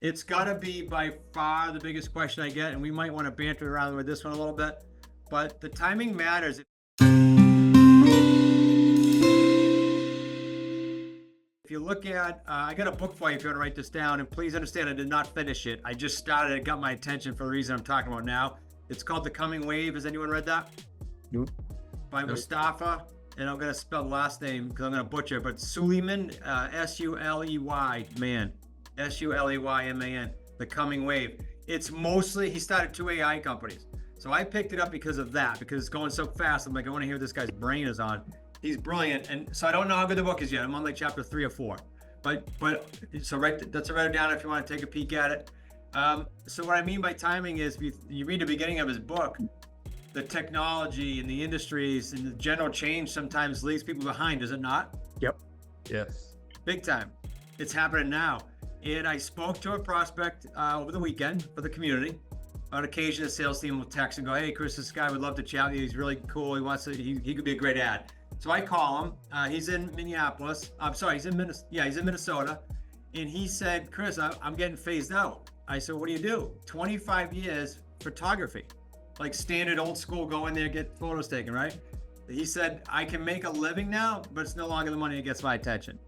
It's got to be by far the biggest question I get, and we might want to banter around with this one a little bit, but the timing matters. If you look at, I got a book for you if you want to write this down, and please understand I did not finish it. I just started, it got my attention for the reason I'm talking about now. It's called The Coming Wave. Has anyone read that? Nope. By Mustafa, and I'm going to spell the last name because I'm going to butcher it, but Suleiman, S-U-L-E-Y, man. S-U-L-E-Y-M-A-N, The Coming Wave. It's mostly, he started 2 AI companies. So I picked it up because of that, because it's going so fast. I'm like, I want to hear what this guy's brain is on. He's brilliant. And so I don't know how good the book is yet. I'm on like chapter 3 or 4. But so write it down if you want to take a peek at it. So what I mean by timing is you read the beginning of his book, the technology and the industries and the general change sometimes leaves people behind, does it not? Yep. Yes. Big time. It's happening now. And I spoke to a prospect over the weekend for the community. On occasion, the sales team will text and go, "Hey, Chris, this guy would love to chat with you. He's really cool. He wants to. He could be a great ad." So I call him. He's in Minneapolis. I'm sorry, he's in Minnesota. Yeah, he's in Minnesota. And he said, "Chris, I'm getting phased out." I said, "What do you do?" 25 years photography, like standard old school. Go in there, get photos taken, right? He said, "I can make a living now, but it's no longer the money that gets my attention."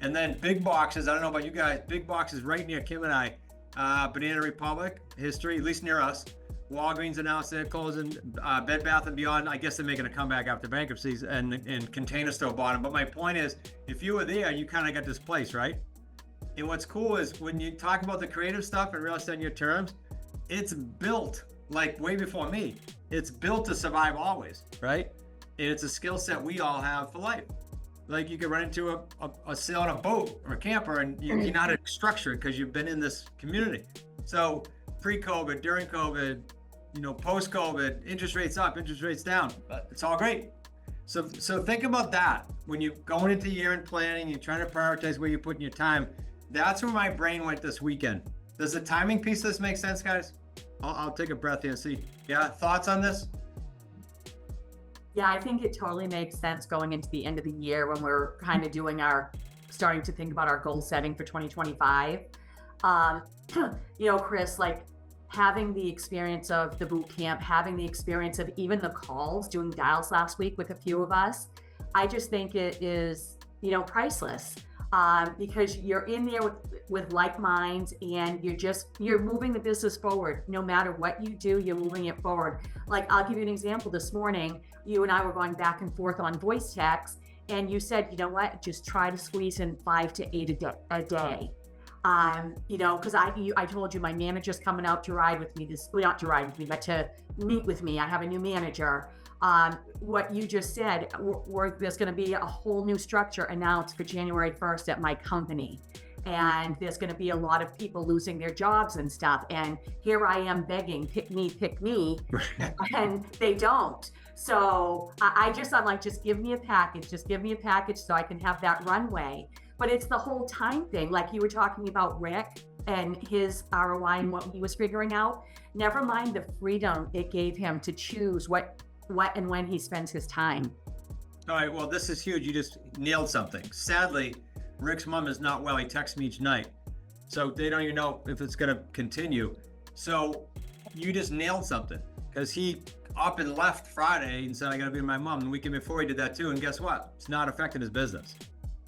And then big boxes, I don't know about you guys, big boxes right near Kim and I, Banana Republic, history, at least near us. Walgreens announced they're closing, Bed Bath & Beyond, I guess they're making a comeback after bankruptcies, and Container Store bought them. But my point is, if you were there, you kind of got this place, right? And what's cool is when you talk about the creative stuff and realize on your terms, it's built like way before me. It's built to survive always, right? And it's a skill set we all have for life. Like you could run into a sail on a boat or a camper and you know how to structure it because you've been in this community. So pre-COVID, during COVID, post-COVID, interest rates up, interest rates down, but it's all great. So think about that. When you're going into year-end planning, you're trying to prioritize where you're putting your time. That's where my brain went this weekend. Does the timing piece of this make sense, guys? I'll take a breath here and see. Yeah, thoughts on this? Yeah, I think it totally makes sense going into the end of the year when we're kind of starting to think about our goal setting for 2025. Chris, like having the experience of the boot camp, having the experience of even the calls, doing dials last week with a few of us, I just think it is, priceless. Because you're in there with like minds and you're moving the business forward. No matter what you do, you're moving it forward. Like I'll give you an example. This morning, you and I were going back and forth on voice text and you said, you know what, just try to squeeze in 5 to 8 a day. Because I told you my manager's coming out to ride with me not to ride with me, but to meet with me. I have a new manager. What you just said, there's going to be a whole new structure announced for January 1st at my company. And there's going to be a lot of people losing their jobs and stuff. And here I am begging, pick me, and they don't. So I'm like, just give me a package so I can have that runway. But it's the whole time thing. Like you were talking about Rick and his ROI and what he was figuring out. Never mind the freedom it gave him to choose what and when he spends his time. All right, well, this is huge. You just nailed something. Sadly, Rick's mom is not well. He texts me each night. So they don't even know if it's going to continue. So you just nailed something because he up and left Friday and said, I got to be with my mom. The weekend before he did that too. And guess what? It's not affecting his business.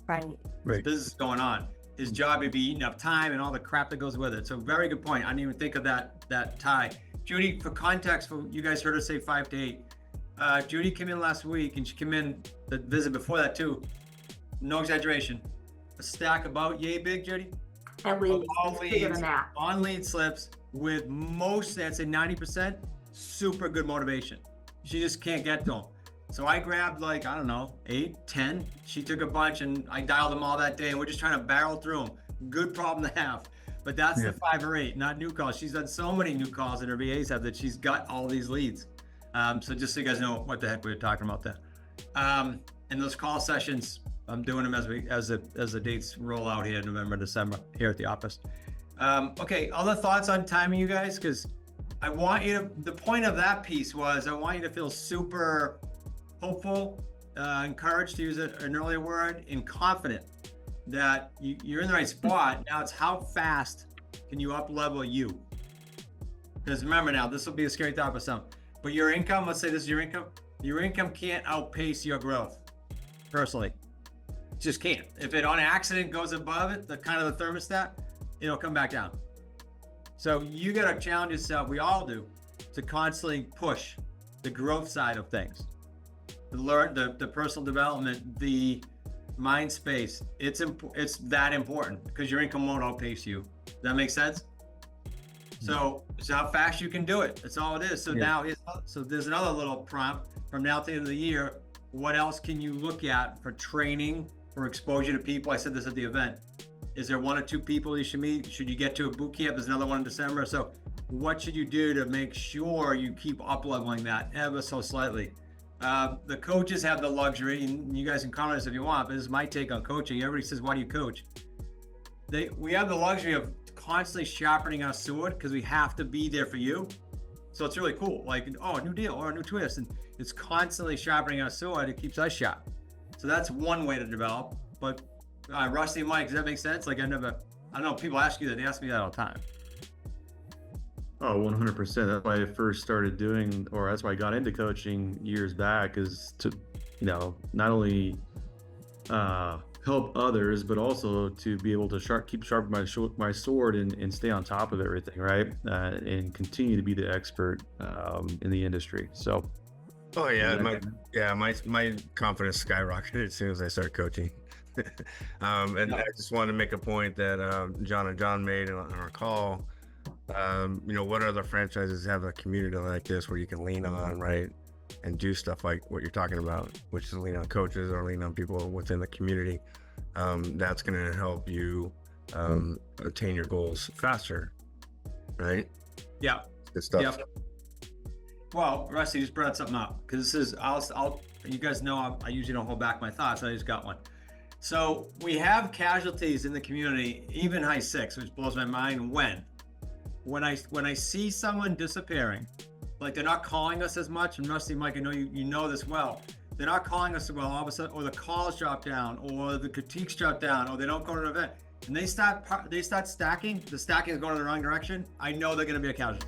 Right. His business is going on. His job would be eating up time and all the crap that goes with it. So very good point. I didn't even think of that tie. Judy, for context, you guys heard her say 5 to 8. Judy came in last week and she came in the visit before that too. No exaggeration. A stack about yay big, Judy? At least bigger than that. On lead slips with most, I'd say 90%, super good motivation. She just can't get to them. So I grabbed 8, 10. She took a bunch and I dialed them all that day and we're just trying to barrel through them. Good problem to have. But that's the 5 or 8, not new calls. She's done so many new calls in her VAs have that she's got all these leads. So just so you guys know what the heck we were talking about there. And those call sessions, I'm doing them as the dates roll out here in November, December here at the office. Okay, other thoughts on timing, you guys? Because I want you to, the point of that piece was I want you to feel super hopeful, encouraged to use an earlier word, and confident that you're in the right spot. Now it's how fast can you up level you? Because remember now, this will be a scary thought for some, but your income, let's say this is your income can't outpace your growth, personally. It just can't. If it on accident goes above it, the kind of the thermostat, it'll come back down. So you got to challenge yourself, we all do, to constantly push the growth side of things. Learn the personal development, the mind space. It's that important because your income won't outpace you. Does that make sense? So it's how fast you can do it. That's all it is. So now, so there's another little prompt from now to the end of the year. What else can you look at for training, for exposure to people? I said this at the event. Is there 1 or 2 people you should meet? Should you get to a boot camp? There's another one in December. So what should you do to make sure you keep up leveling that ever so slightly? The coaches have the luxury, and you guys can comment this if you want, but this is my take on coaching. Everybody says, why do you coach? We have the luxury of constantly sharpening our sword because we have to be there for you. So it's really cool. Like, oh, a new deal or a new twist. And it's constantly sharpening our sword. It keeps us sharp. So that's one way to develop. But Rusty, Mike, does that make sense? Like I don't know, people ask you that. They ask me that all the time. Oh, 100%. That's why I first started doing, or that's why I got into coaching years back, is to, not only help others, but also to be able to keep sharpening my sword and stay on top of everything, right? And continue to be the expert in the industry. So. Oh yeah, my confidence skyrocketed as soon as I started coaching. And I just wanted to make a point that John and John made on our call. What other franchises have a community like this where you can lean on, right? And do stuff like what you're talking about, which is lean on coaches or lean on people within the community. That's going to help you attain your goals faster, right? Yeah. Good stuff. Yeah. Well, Rusty just brought something up because this is, you guys know I usually don't hold back my thoughts. I just got one. So we have casualties in the community, even high six, which blows my mind when I see someone disappearing, like they're not calling us as much, and Rusty, Mike, I know you know this well, they're not calling us well all of a sudden, or the calls drop down, or the critiques drop down, or they don't go to an event, and they start stacking, the stacking is going in the wrong direction, I know they're going to be a casualty.